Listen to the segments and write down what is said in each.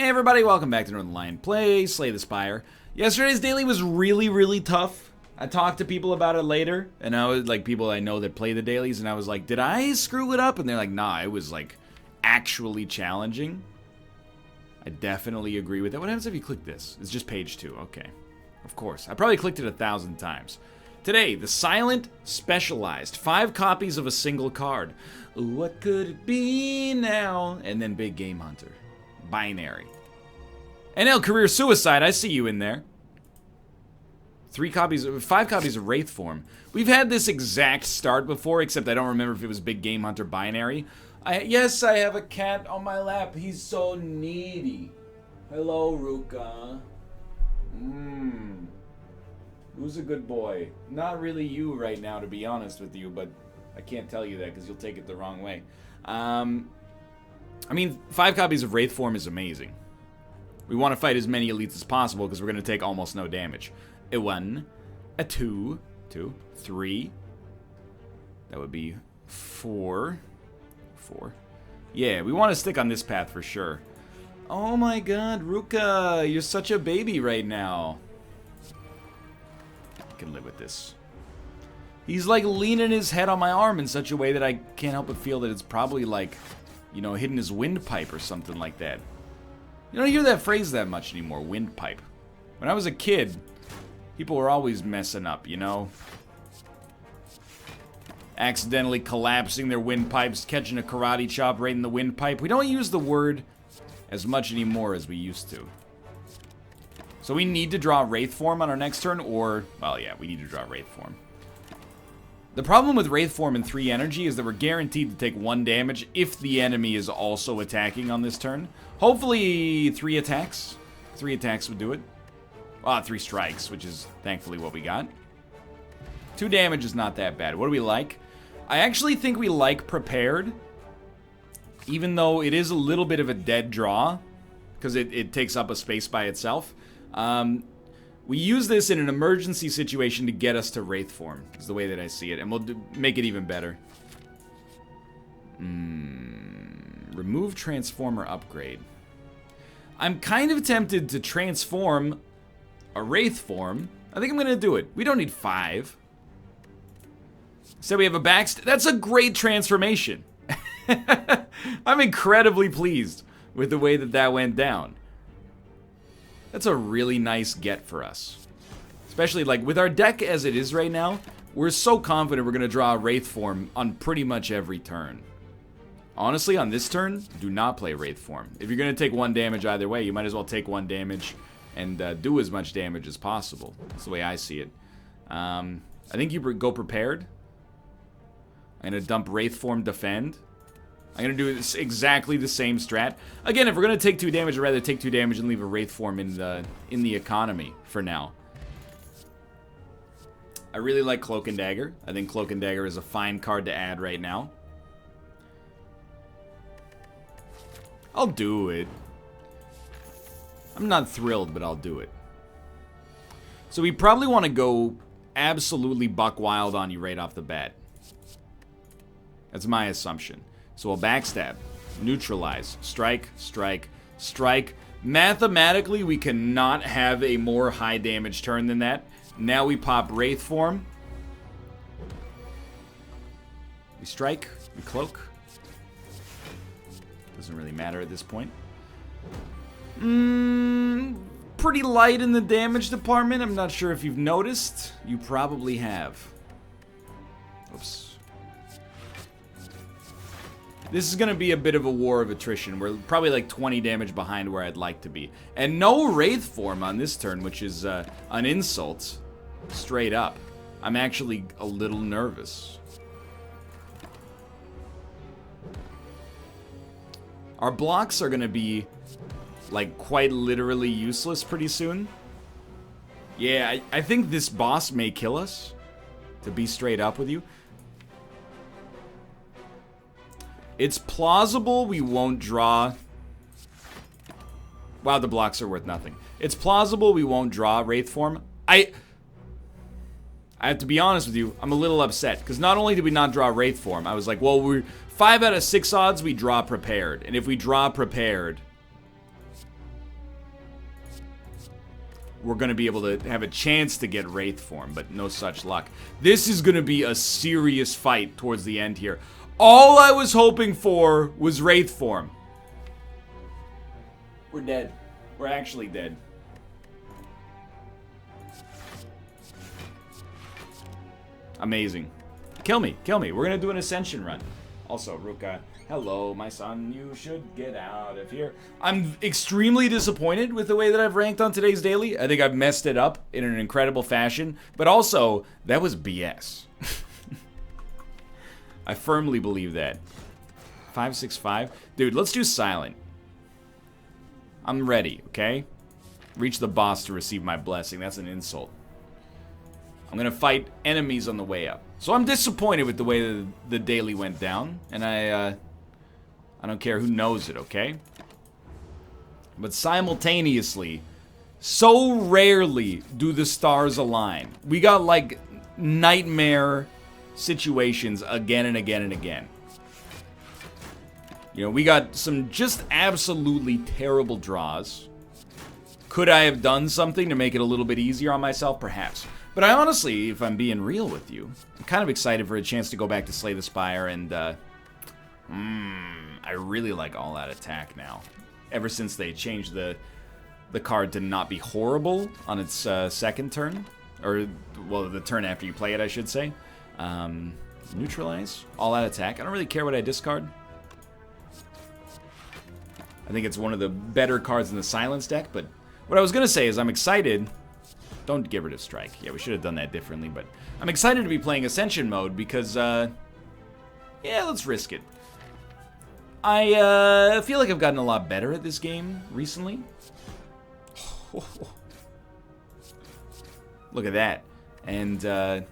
Hey everybody, welcome back to Northernlion Play Slay the Spire. Yesterday's daily was really tough. I talked to people about it later, and I was like, people I know that play the dailies, and I was like, did I screw it up? And they're like, nah, it was like actually challenging. I definitely agree with that. What happens if you click this? It's just page 2, okay. Of course. I probably clicked it 1,000 times. Today, the Silent Specialized. 5 copies of a single card. What could it be now? And then Big Game Hunter. Binary. NL Career Suicide, I see you in there. 5 copies of Wraith Form. We've had this exact start before, except I don't remember if it was Big Game Hunter Binary. Yes, I have a cat on my lap. He's so needy. Hello, Ruka. Who's a good boy? Not really you right now, to be honest with you, but I can't tell you that because you'll take it the wrong way. I mean, 5 copies of Wraith Form is amazing. We want to fight as many elites as possible because we're going to take almost no damage. A 1, a 2, 3. That would be 4. Yeah, we want to stick on this path for sure. Oh my god, Ruka, you're such a baby right now. I can live with this. He's like leaning his head on my arm in such a way that I can't help but feel that it's probably like, you know, hitting his windpipe or something like that. You don't hear that phrase that much anymore, windpipe. When I was a kid, people were always messing up, you know? Accidentally collapsing their windpipes, catching a karate chop right in the windpipe. We don't use the word as much anymore as we used to. So we need to draw Wraith Form on our next turn, or, well, yeah, we need to draw Wraith Form. The problem with Wraith Form and 3 energy is that we're guaranteed to take 1 damage if the enemy is also attacking on this turn. Hopefully 3 attacks. 3 attacks would do it. 3 strikes, which is thankfully what we got. 2 damage is not that bad. What do we like? I actually think we like Prepared, even though it is a little bit of a dead draw, because it takes up a space by itself. We use this in an emergency situation to get us to Wraith Form, is the way that I see it, and we'll make it even better. Remove Transformer Upgrade. I'm kind of tempted to transform a Wraith Form. I think I'm going to do it. We don't need 5. So we have a that's a great transformation. I'm incredibly pleased with the way that went down. That's a really nice get for us. Especially, like, with our deck as it is right now, we're so confident we're going to draw a Wraith Form on pretty much every turn. Honestly, on this turn, do not play Wraith Form. If you're going to take 1 damage either way, you might as well take 1 damage and do as much damage as possible. That's the way I see it. I think you go Prepared. I'm going to dump Wraith Form Defend. I'm going to do exactly the same strat. Again, if we're going to take 2 damage, I'd rather take 2 damage and leave a Wraith Form in the economy for now. I really like Cloak and Dagger. I think Cloak and Dagger is a fine card to add right now. I'll do it. I'm not thrilled, but I'll do it. So we probably want to go absolutely buck wild on you right off the bat. That's my assumption. So we'll backstab, neutralize, strike, strike, strike. Mathematically, we cannot have a more high damage turn than that. Now we pop Wraith Form. We strike, we cloak. Doesn't really matter at this point. Pretty light in the damage department. I'm not sure if you've noticed. You probably have. Oops. This is going to be a bit of a war of attrition. We're probably like 20 damage behind where I'd like to be. And no Wraith Form on this turn, which is an insult. Straight up. I'm actually a little nervous. Our blocks are going to be, like, quite literally useless pretty soon. Yeah, I think this boss may kill us, to be straight up with you. It's plausible we won't draw... Wow, the blocks are worth nothing. It's plausible we won't draw Wraith Form. I have to be honest with you, I'm a little upset. Because not only did we not draw Wraith Form, I was like, well, we're 5 out of 6 odds we draw Prepared. And if we draw Prepared, we're going to be able to have a chance to get Wraith form, but no such luck. This is going to be a serious fight towards the end here. All I was hoping for was Wraith form. We're dead. We're actually dead. Amazing. Kill me. Kill me. We're going to do an Ascension run. Also, Ruka, hello, my son. You should get out of here. I'm extremely disappointed with the way that I've ranked on today's daily. I think I've messed it up in an incredible fashion. But also, that was BS. I firmly believe that. 565. Dude, let's do silent. I'm ready, okay? Reach the boss to receive my blessing. That's an insult. I'm gonna fight enemies on the way up. So I'm disappointed with the way that the daily went down. And I don't care who knows it, okay? But simultaneously, so rarely do the stars align. We got like nightmare situations again and again and again. You know, we got some just absolutely terrible draws. Could I have done something to make it a little bit easier on myself? Perhaps. But I honestly, if I'm being real with you, I'm kind of excited for a chance to go back to Slay the Spire and, I really like all-out attack now. Ever since they changed the card to not be horrible on its second turn. Or, well, the turn after you play it, I should say. Neutralize. All-out attack. I don't really care what I discard. I think it's one of the better cards in the Silence deck, but what I was going to say is I'm excited. Don't get rid of Strike. Yeah, we should have done that differently, but I'm excited to be playing Ascension mode because, yeah, let's risk it. I feel like I've gotten a lot better at this game recently. Look at that. And, well,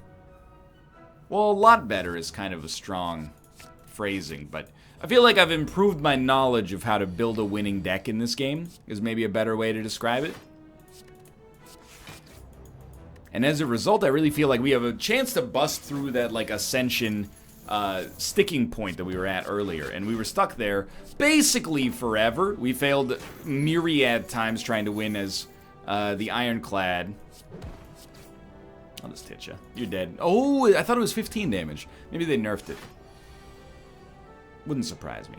a lot better is kind of a strong phrasing, but I feel like I've improved my knowledge of how to build a winning deck in this game, is maybe a better way to describe it. And as a result, I really feel like we have a chance to bust through that, like, Ascension sticking point that we were at earlier. And we were stuck there basically forever. We failed myriad times trying to win as the Ironclad. I'll just hit you. You're dead. Oh, I thought it was 15 damage. Maybe they nerfed it. Wouldn't surprise me.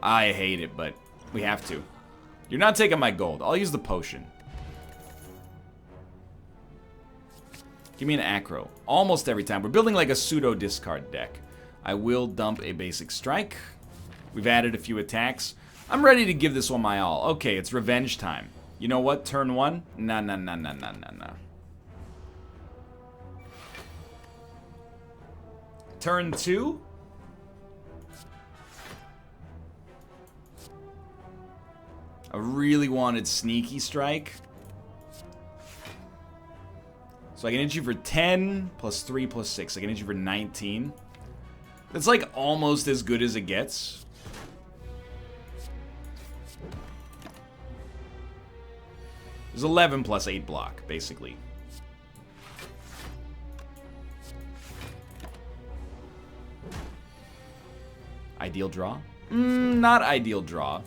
I hate it, but we have to. You're not taking my gold. I'll use the potion. Give me an acro. Almost every time. We're building like a pseudo discard deck. I will dump a basic strike. We've added a few attacks. I'm ready to give this one my all. Okay, it's revenge time. You know what? Turn one? Nah. Turn two? I really wanted Sneaky Strike. So I can hit you for 10, plus 3, plus 6. I can hit you for 19. That's like almost as good as it gets. There's 11 plus 8 block, basically. Ideal draw? Not ideal draw.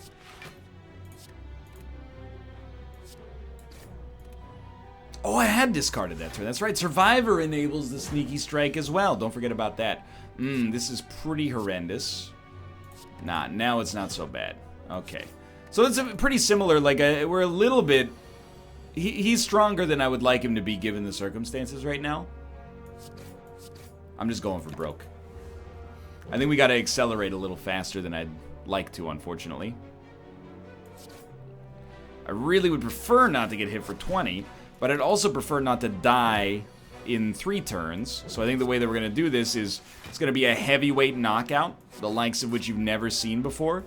Oh, I had discarded that turn. That's right. Survivor enables the Sneaky Strike as well. Don't forget about that. This is pretty horrendous. Nah, now it's not so bad. Okay. So it's pretty similar. Like, we're a little bit... He's stronger than I would like him to be given the circumstances right now. I'm just going for broke. I think we got to accelerate a little faster than I'd like to, unfortunately. I really would prefer not to get hit for 20, but I'd also prefer not to die in 3 turns. So I think the way that we're going to do this is it's going to be a heavyweight knockout, the likes of which you've never seen before.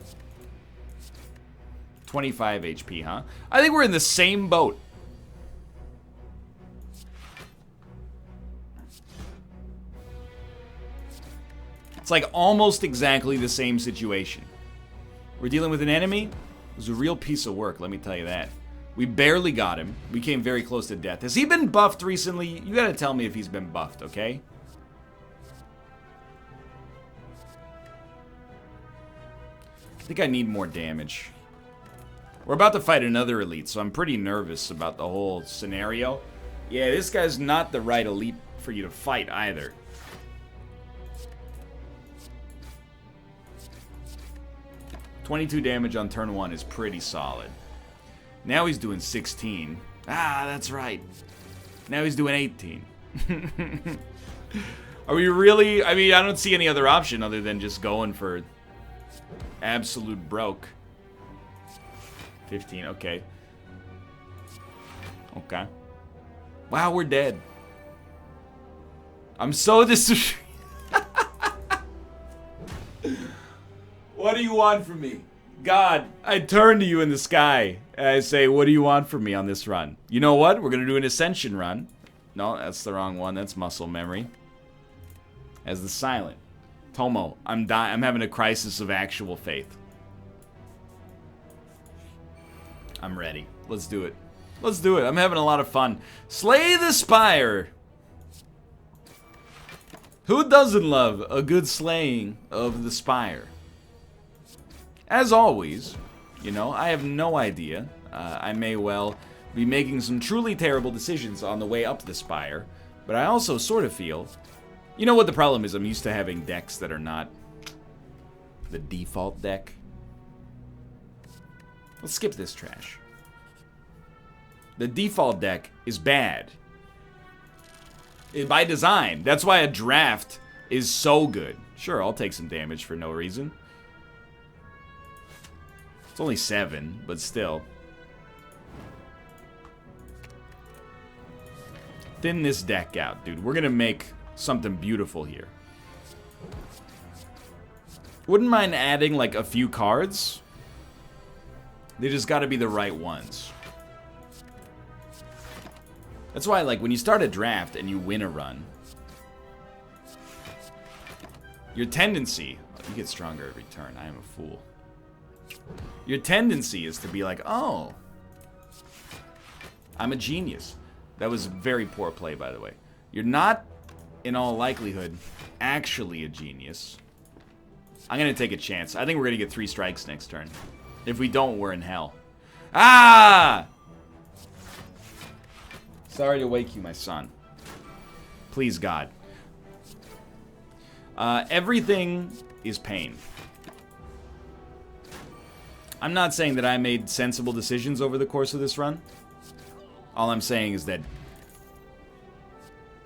25 HP, huh? I think we're in the same boat. It's like almost exactly the same situation. We're dealing with an enemy. It was a real piece of work, let me tell you that. We barely got him. We came very close to death. Has he been buffed recently? You gotta tell me if he's been buffed, okay? I think I need more damage. We're about to fight another elite, so I'm pretty nervous about the whole scenario. Yeah, this guy's not the right elite for you to fight either. $22 damage on turn 1 is pretty solid. Now he's doing 16. Ah, that's right. Now he's doing 18. Are we really... I mean, I don't see any other option other than just going for absolute broke. 15, okay. Okay. Wow, we're dead. I'm so dis... What do you want from me? God, I turn to you in the sky. And I say, what do you want from me on this run? You know what? We're going to do an Ascension run. No, that's the wrong one. That's muscle memory. As the silent. Tomo, I'm having a crisis of actual faith. I'm ready. Let's do it. Let's do it. I'm having a lot of fun. Slay the Spire. Who doesn't love a good slaying of the Spire? As always, you know, I have no idea. I may well be making some truly terrible decisions on the way up the Spire, but I also sort of feel... You know what the problem is? I'm used to having decks that are not the default deck. Let's skip this trash. The default deck is bad. By design. That's why a draft is so good. Sure, I'll take some damage for no reason. It's only 7, but still. Thin this deck out, dude. We're gonna make something beautiful here. Wouldn't mind adding, like, a few cards. They just gotta be the right ones. That's why, like, when you start a draft and you win a run, your tendency... You get stronger every turn. I am a fool. Your tendency is to be like, oh, I'm a genius. That was very poor play, by the way. You're not, in all likelihood, actually a genius. I'm going to take a chance. I think we're going to get 3 strikes next turn. If we don't, we're in hell. Ah! Sorry to wake you, my son. Please, God. Everything is pain. I'm not saying that I made sensible decisions over the course of this run. All I'm saying is that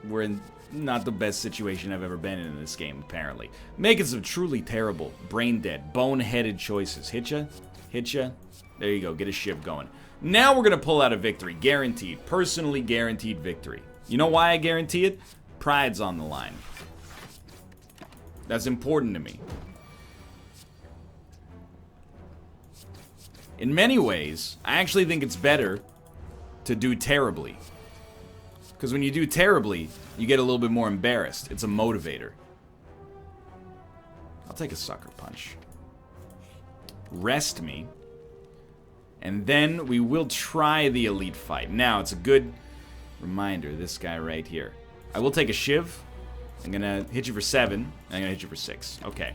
we're in not the best situation I've ever been in this game, apparently. Making some truly terrible, brain-dead, bone-headed choices. Hit ya? Hit ya? There you go. Get a shiv going. Now we're going to pull out a victory. Guaranteed. Personally guaranteed victory. You know why I guarantee it? Pride's on the line. That's important to me. In many ways, I actually think it's better to do terribly. Because when you do terribly, you get a little bit more embarrassed. It's a motivator. I'll take a sucker punch. Rest me. And then we will try the elite fight. Now, it's a good reminder, this guy right here. I will take a shiv. I'm going to hit you for 7. And I'm going to hit you for 6. Okay.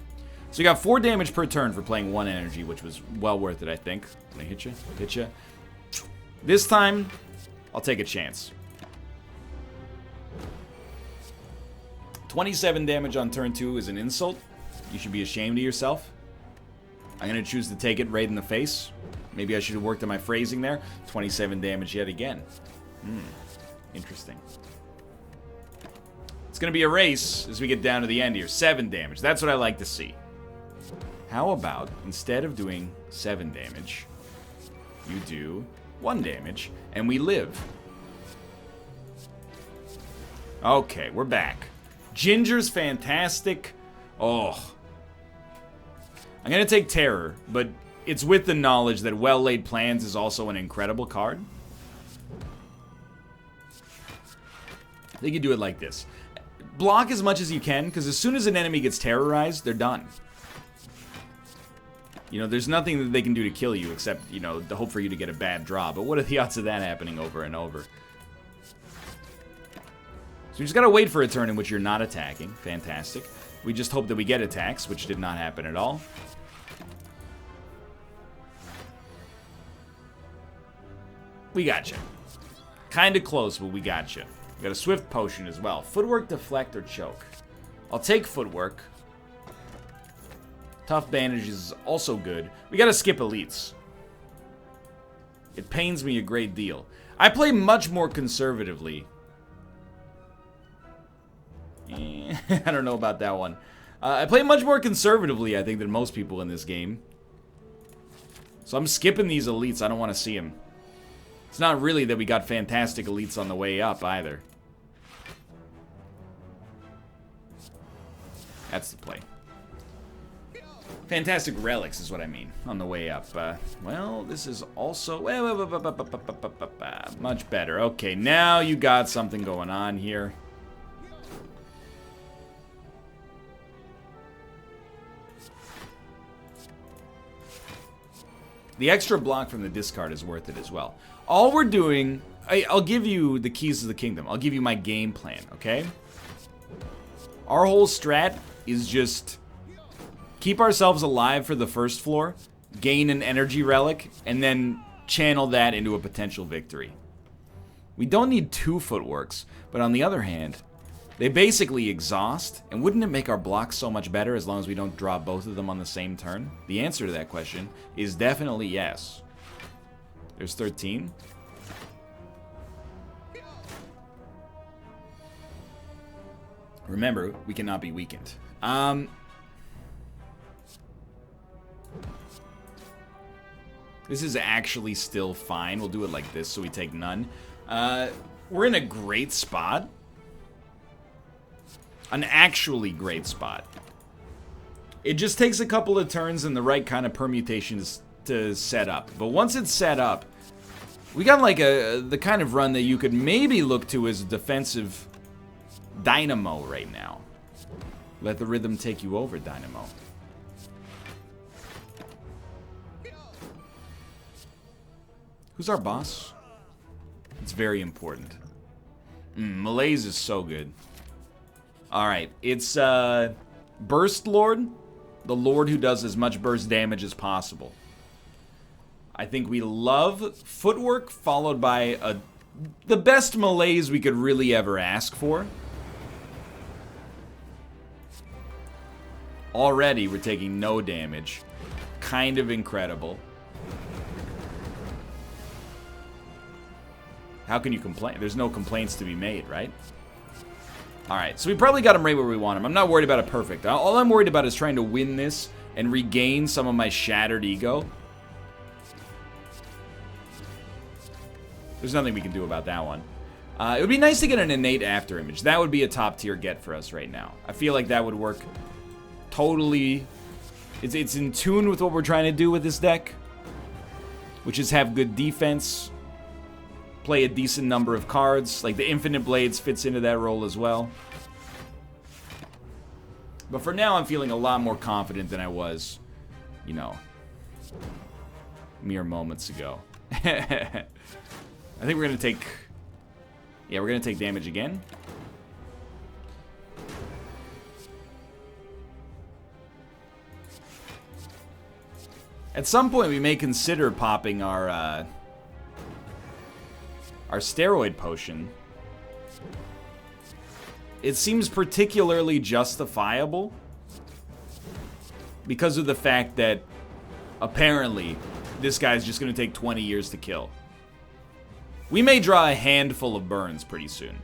So you got 4 damage per turn for playing 1 energy, which was well worth it, I think. Can I hit you? Hit you. This time, I'll take a chance. 27 damage on turn 2 is an insult. You should be ashamed of yourself. I'm going to choose to take it right in the face. Maybe I should have worked on my phrasing there. 27 damage yet again. Interesting. It's going to be a race as we get down to the end here. 7 damage. That's what I like to see. How about, instead of doing 7 damage, you do 1 damage, and we live. Okay, we're back. Ginger's fantastic. Oh. I'm going to take Terror, but it's with the knowledge that Well-Laid Plans is also an incredible card. I think you do it like this. Block as much as you can, because as soon as an enemy gets terrorized, they're done. You know, there's nothing that they can do to kill you except, you know, the hope for you to get a bad draw. But what are the odds of that happening over and over? So we just gotta wait for a turn in which you're not attacking. Fantastic. We just hope that we get attacks, which did not happen at all. We got you. Kind of close, but we got you. We got a swift potion as well. Footwork, deflect, or choke. I'll take footwork. Tough bandages is also good. We gotta skip elites. It pains me a great deal. I play much more conservatively. I don't know about that one. I play much more conservatively, I think, than most people in this game. So I'm skipping these elites. I don't want to see them. It's not really that we got fantastic elites on the way up, either. That's the play. Fantastic relics is what I mean, on the way up. Well, this is also... much better. Okay, now you got something going on here. The extra block from the discard is worth it as well. All we're doing... I'll give you the keys to the kingdom. I'll give you my game plan, okay? Our whole strat is just... keep ourselves alive for the first floor, gain an energy relic, and then channel that into a potential victory. We don't need 2 footworks, but on the other hand, they basically exhaust, and wouldn't it make our blocks so much better as long as we don't draw both of them on the same turn? The answer to that question is definitely yes. There's 13. Remember, we cannot be weakened. This is actually still fine. We'll do it like this so we take none. We're in a great spot. An actually great spot. It just takes a couple of turns and the right kind of permutations to set up. But once it's set up, we got like the kind of run that you could maybe look to as a defensive dynamo right now. Let the rhythm take you over, dynamo. Who's our boss? It's very important. Malaise is so good. Alright, it's Burst Lord. The Lord who does as much burst damage as possible. I think we love footwork, followed by the best malaise we could really ever ask for. Already, we're taking no damage. Kind of incredible. How can you complain? There's no complaints to be made, right? Alright, so we probably got him right where we want him. I'm not worried about a perfect. All I'm worried about is trying to win this and regain some of my shattered ego. There's nothing we can do about that one. It would be nice to get an innate after image. That would be a top tier get for us right now. I feel like that would work totally. It's in tune with what we're trying to do with this deck, which is have good defense, play a decent number of cards. Like the Infinite Blades fits into that role as well. But for now, I'm feeling a lot more confident than I was, you know, mere moments ago. I think we're gonna take... yeah, we're gonna take damage again. At some point, we may consider popping our steroid potion. It seems particularly justifiable because of the fact that apparently this guy's just gonna take 20 years to kill. We may draw a handful of burns pretty soon.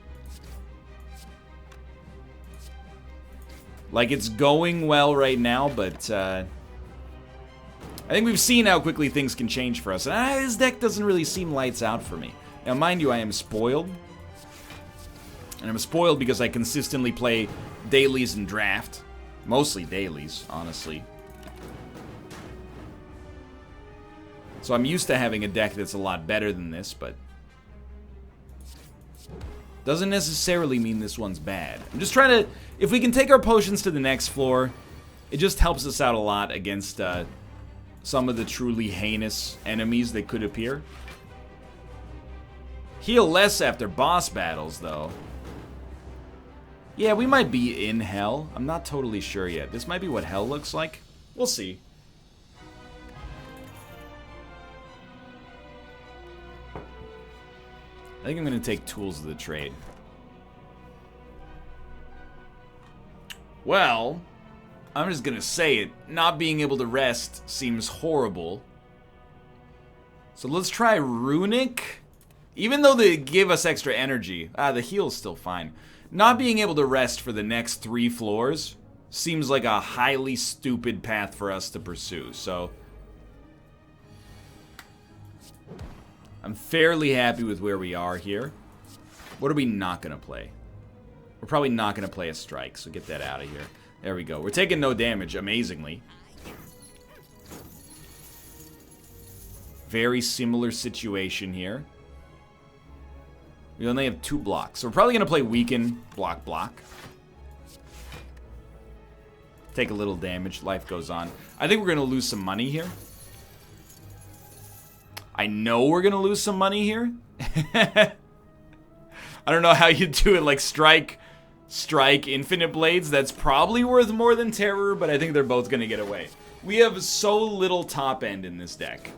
Like, it's going well right now, but I think we've seen how quickly things can change for us. And this deck doesn't really seem lights out for me. Now, mind you, I am spoiled. And I'm spoiled because I consistently play dailies and draft. Mostly dailies, honestly. So I'm used to having a deck that's a lot better than this, but doesn't necessarily mean this one's bad. I'm just trying to... if we can take our potions to the next floor, it just helps us out a lot against some of the truly heinous enemies that could appear. Heal less after boss battles, though. Yeah, we might be in hell. I'm not totally sure yet. This might be what hell looks like. We'll see. I think I'm going to take Tools of the Trade. Well, I'm just going to say it. Not being able to rest seems horrible. So let's try Runic. Even though they give us extra energy. The heal's still fine. Not being able to rest for the next 3 floors seems like a highly stupid path for us to pursue. So I'm fairly happy with where we are here. What are we not going to play? We're probably not going to play a strike, so get that out of here. There we go. We're taking no damage, amazingly. Very similar situation here. We only have 2 blocks, so we're probably going to play Weaken, block. Take a little damage, life goes on. I think we're going to lose some money here. I know we're going to lose some money here. I don't know how you do it, like strike, infinite blades. That's probably worth more than terror, but I think they're both going to get away. We have so little top end in this deck.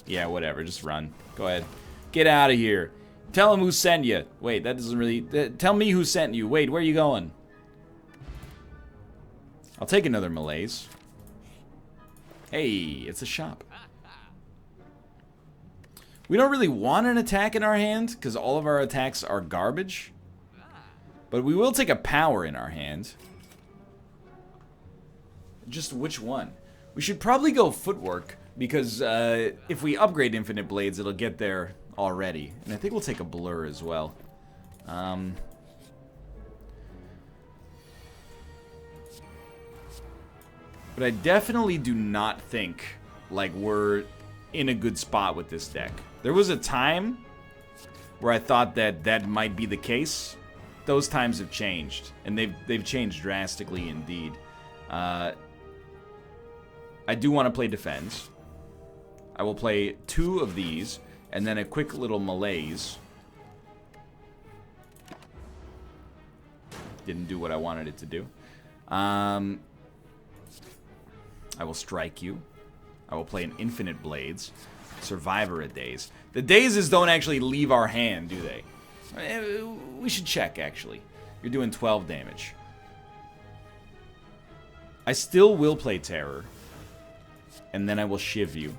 Yeah, whatever, just run. Go ahead. Get out of here. Tell him who sent you. Wait, that doesn't really... tell me who sent you. Wait, where are you going? I'll take another malaise. Hey, it's a shop. We don't really want an attack in our hand, because all of our attacks are garbage. But we will take a power in our hand. Just which one? We should probably go footwork, because if we upgrade infinite blades, it'll get there already. And I think we'll take a blur as well. But I definitely do not think like we're in a good spot with this deck. There was a time where I thought that that might be the case. Those times have changed, and they've changed drastically indeed. I do want to play defense. I will play 2 of these, and then a quick little malaise. Didn't do what I wanted it to do. I will strike you. I will play an infinite blades. Survivor a daze. The dazes don't actually leave our hand, do they? We should check, actually. You're doing 12 damage. I still will play terror. And then I will shiv you.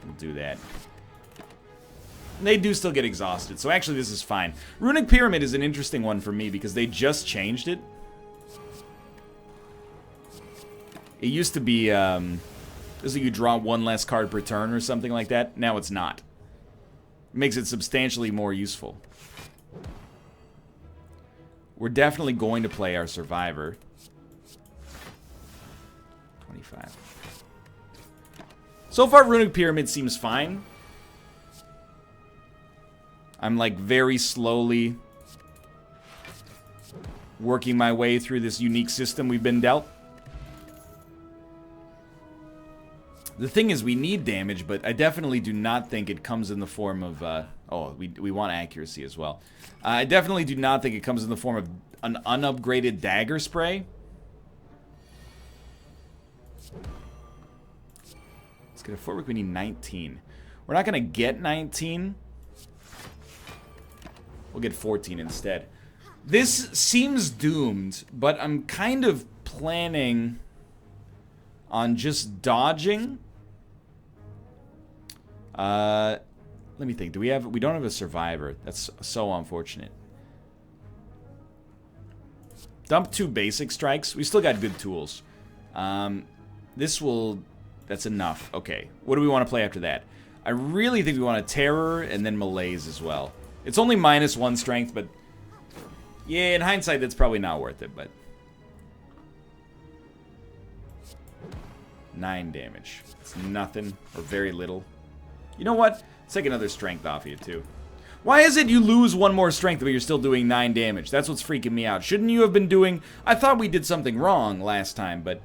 We'll do that. They do still get exhausted, so actually this is fine. Runic Pyramid is an interesting one for me because they just changed it. It used to be, is that you draw 1 less card per turn or something like that. Now it's not. It makes it substantially more useful. We're definitely going to play our Survivor. 25. So far, Runic Pyramid seems fine. I'm like very slowly working my way through this unique system we've been dealt. The thing is, we need damage, but I definitely do not think it comes in the form of... oh, we want accuracy as well. I definitely do not think it comes in the form of an unupgraded dagger spray. Let's get a footwork. We need 19. We're not going to get 19. We'll get 14 instead. This seems doomed, but I'm kind of planning on just dodging. Let me think. We don't have a survivor. That's so unfortunate. Dump 2 basic strikes. We still got good tools. That's enough. Okay. What do we want to play after that? I really think we want a terror and then malaise as well. It's only -1 strength, but yeah, in hindsight, that's probably not worth it, but 9 damage. It's nothing, or very little. You know what? Let's take another strength off you, too. Why is it you lose 1 more strength, but you're still doing 9 damage? That's what's freaking me out. Shouldn't you have been doing... I thought we did something wrong last time, but...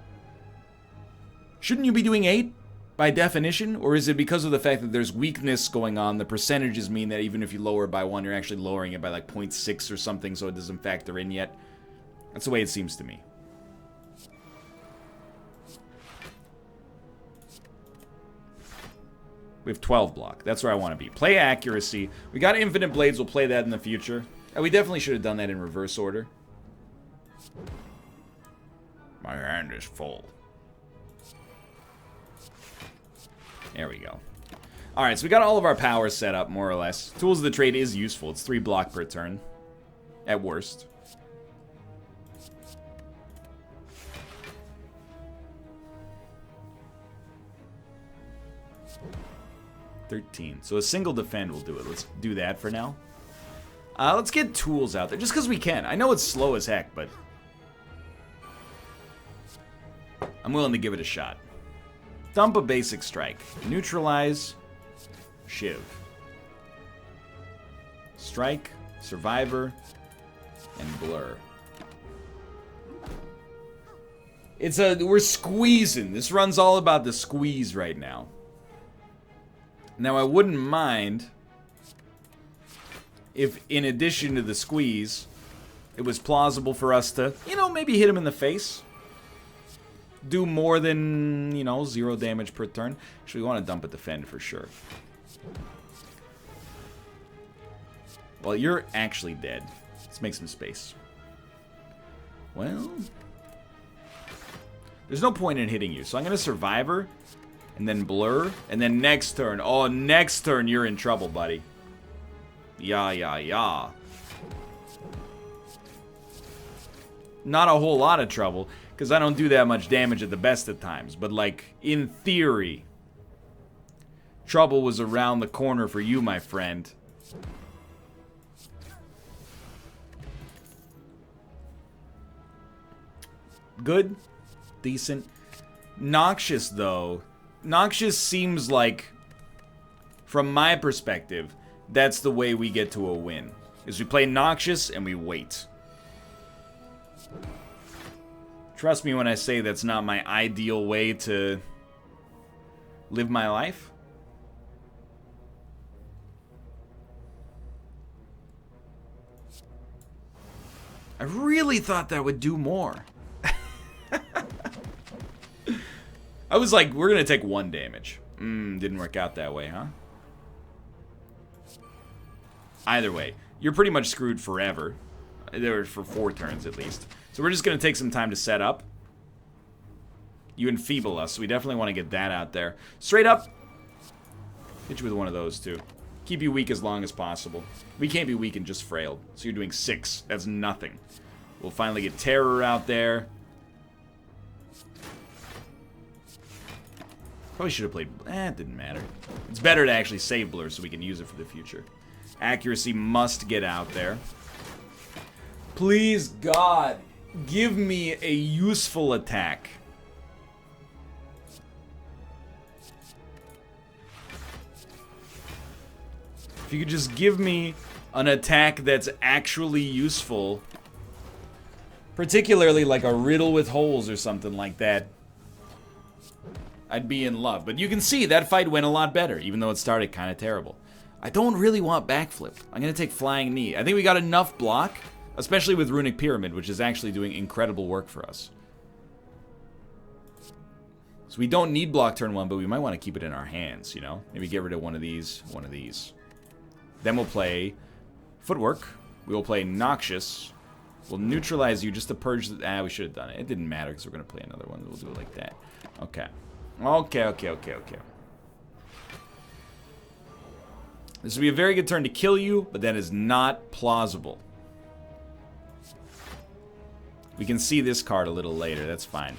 Shouldn't you be doing 8? By definition? Or is it because of the fact that there's weakness going on, the percentages mean that even if you lower it by 1, you're actually lowering it by like 0.6 or something, so it doesn't factor in yet? That's the way it seems to me. We have 12 block. That's where I want to be. Play accuracy. We got infinite blades. We'll play that in the future. And we definitely should have done that in reverse order. My hand is full. There we go. Alright, so we got all of our powers set up, more or less. Tools of the trade is useful. It's 3 block per turn. At worst. So a single defend will do it. Let's do that for now. Let's get tools out there, just because we can. I know it's slow as heck, but I'm willing to give it a shot. Dump a basic strike. Neutralize. Shiv. Strike. Survivor. And blur. We're squeezing. This run's all about the squeeze right now. Now, I wouldn't mind if, in addition to the squeeze, it was plausible for us to, you know, maybe hit him in the face. Do more than, you know, 0 damage per turn. Actually, we want to dump a defend for sure. Well, you're actually dead. Let's make some space. Well, there's no point in hitting you, so I'm going to Survivor. And then blur. And then next turn. Oh, next turn you're in trouble, buddy. Yeah. Not a whole lot of trouble. Because I don't do that much damage at the best of times. But, like, in theory, trouble was around the corner for you, my friend. Good. Decent. Noxious, though. Noxious seems like, from my perspective, that's the way we get to a win. Is we play Noxious and we wait. Trust me when I say that's not my ideal way to live my life. I really thought that would do more. I was like, we're going to take 1 damage. Didn't work out that way, huh? Either way, you're pretty much screwed forever. They were for 4 turns at least. So we're just going to take some time to set up. You enfeeble us, so we definitely want to get that out there. Straight up. Hit you with one of those, too. Keep you weak as long as possible. We can't be weak and just frail. So you're doing 6. That's nothing. We'll finally get Terror out there. Probably should have played... it didn't matter. It's better to actually save Blur so we can use it for the future. Accuracy must get out there. Please, God, give me a useful attack. If you could just give me an attack that's actually useful. Particularly like a riddle with holes or something like that. I'd be in love. But you can see that fight went a lot better, even though it started kind of terrible. I don't really want backflip. I'm going to take Flying Knee. I think we got enough block, especially with Runic Pyramid, which is actually doing incredible work for us. So we don't need block turn 1, but we might want to keep it in our hands, you know? Maybe get rid of one of these, one of these. Then we'll play Footwork. We will play Noxious. We'll neutralize you just to purge the... we should have done it. It didn't matter because we're going to play another one. We'll do it like that. Okay. Okay. This would be a very good turn to kill you, but that is not plausible. We can see this card a little later. That's fine.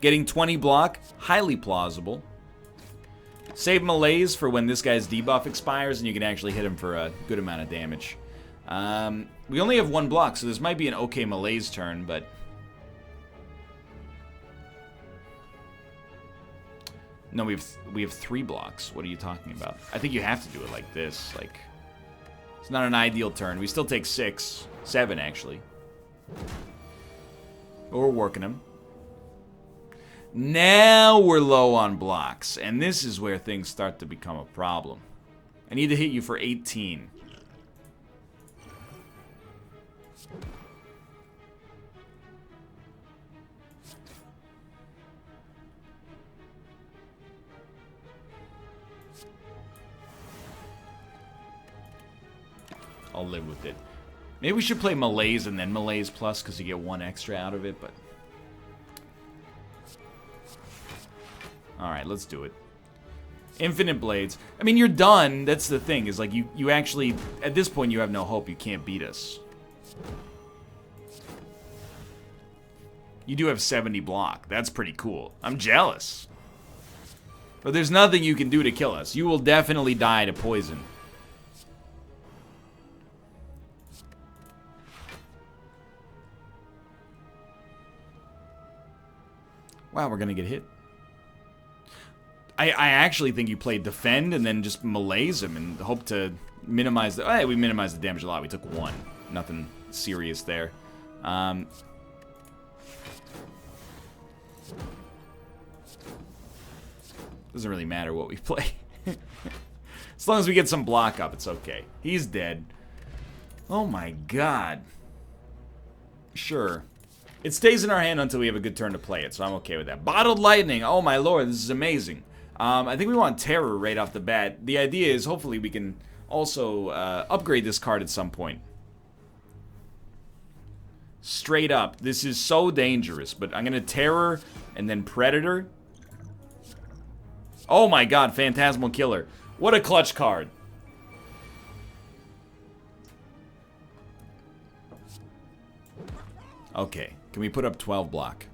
Getting 20 block, highly plausible. Save Malaise for when this guy's debuff expires, and you can actually hit him for a good amount of damage. We only have 1 block, so this might be an okay Malaise turn, but... No, we have 3 blocks. What are you talking about? I think you have to do it like this. Like, it's not an ideal turn. We still take 6. 7, actually. But we're working them. Now we're low on blocks. And this is where things start to become a problem. I need to hit you for 18. I'll live with it. Maybe we should play Malaise and then Malaise Plus, because you get 1 extra out of it, but... Alright, let's do it. Infinite Blades. I mean, you're done. That's the thing, is like, you actually... At this point, you have no hope. You can't beat us. You do have 70 block. That's pretty cool. I'm jealous. But there's nothing you can do to kill us. You will definitely die to poison. Wow, we're gonna get hit. I actually think you played defend and then just malaise him and hope to minimize the... Hey, we minimized the damage a lot. We took 1. Nothing serious there. Doesn't really matter what we play. As long as we get some block up, it's okay. He's dead. Oh my god. Sure. It stays in our hand until we have a good turn to play it, so I'm okay with that. Bottled Lightning. Oh my lord, this is amazing. I think we want Terror right off the bat. The idea is hopefully we can also upgrade this card at some point. Straight up. This is so dangerous, but I'm going to Terror and then Predator. Oh my god, Phantasmal Killer. What a clutch card. Okay, can we put up 12 block?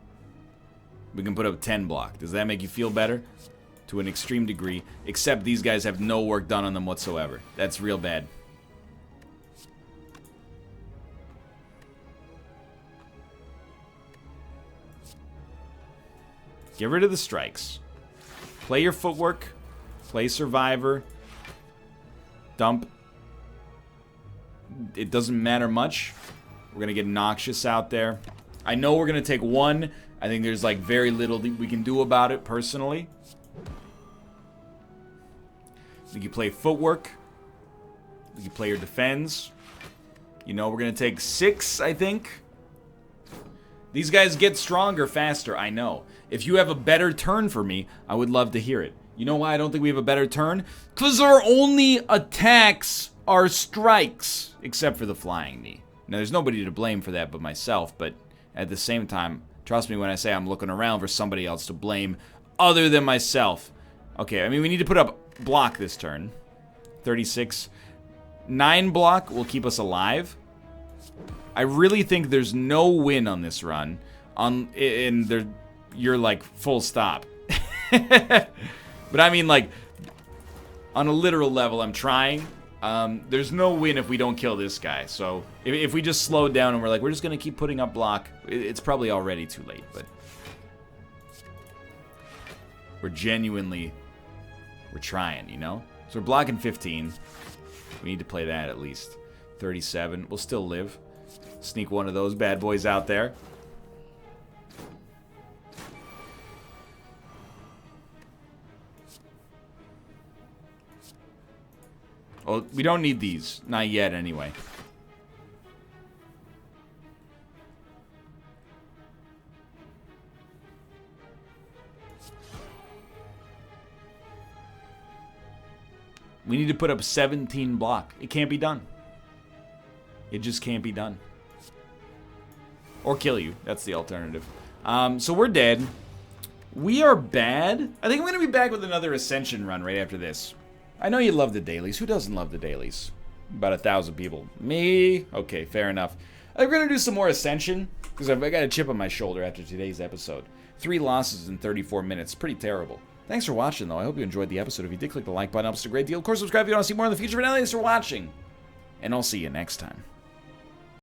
We can put up 10 block. Does that make you feel better? To an extreme degree. Except these guys have no work done on them whatsoever. That's real bad. Get rid of the strikes. Play your footwork. Play Survivor. Dump. It doesn't matter much. We're going to get Noxious out there. I know we're going to take 1. I think there's like very little we can do about it personally. You can play Footwork. You can play your Defends. You know, we're going to take 6, I think. These guys get stronger faster, I know. If you have a better turn for me, I would love to hear it. You know why I don't think we have a better turn? Because our only attacks are strikes. Except for the Flying Knee. Now, there's nobody to blame for that but myself, but at the same time, trust me when I say I'm looking around for somebody else to blame other than myself. Okay, I mean, we need to put up block this turn. 36. 9 block will keep us alive. I really think there's no win on this run. You're like, full stop. But I mean, like, on a literal level, I'm trying. There's no win if we don't kill this guy. So if we just slow down and we're like, we're just going to keep putting up block, it's probably already too late. But we're trying, you know? So we're blocking 15. We need to play that at least. 37. We'll still live. Sneak one of those bad boys out there. Well, we don't need these. Not yet, anyway. We need to put up 17 block. It can't be done. It just can't be done. Or kill you. That's the alternative. So we're dead. We are bad. I think I'm going to be back with another Ascension run right after this. I know you love the dailies. Who doesn't love the dailies? About 1,000 people. Me? Okay, fair enough. I'm going to do some more Ascension, because I got a chip on my shoulder after today's episode. 3 losses in 34 minutes. Pretty terrible. Thanks for watching, though. I hope you enjoyed the episode. If you did, click the like button. It helps a great deal. Of course, subscribe if you want to see more in the future. But now, thanks for watching. And I'll see you next time.